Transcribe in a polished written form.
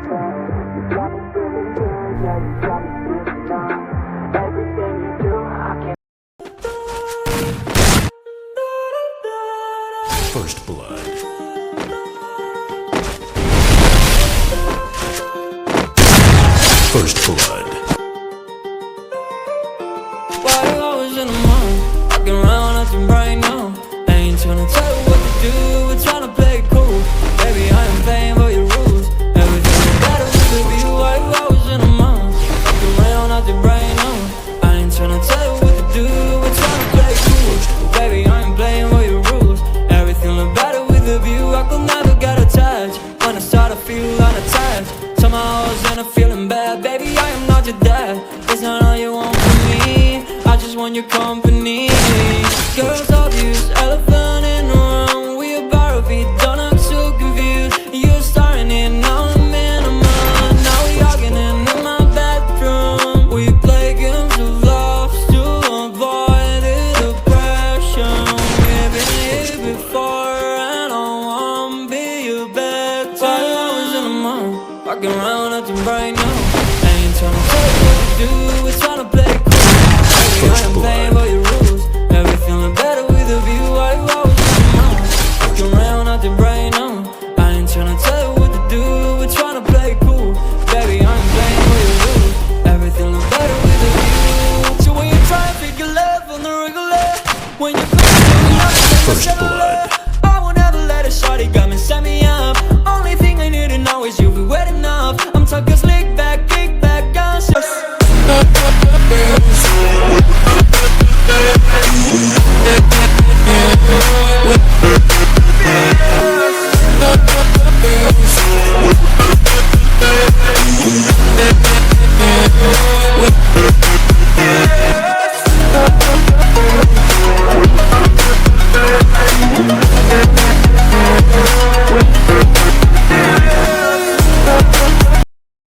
First blood. First blood. Why you always in the mind? Walking around acting right now. I ain't tryna tell you what to do, we're tryna play it cool. Baby, I am playing by your rules. Everything is better with you. Why you always in the mind? Walking around acting right now. I ain't tryna tell you what to do, we're tryna play it cool. Baby, I am playing by your rules. Everything look better with a view. I could never get attached. When I start to feel unattached, somehow I was in a feeling bad. Baby, I am not your dad. That's not all you want from me. I just want your company. Girls obvious, elephant in the room. We about to be done, I'm so confused. You're starting it, now I'm in a mood. Now we arguing in my bedroom. We play games of love to avoid the depression. We've been here before and I won't be your bed. While I was in the mood, walking around acting right now. I ain't tryna tell you what to do, we're tryna play it cool. Baby, I am playing for you.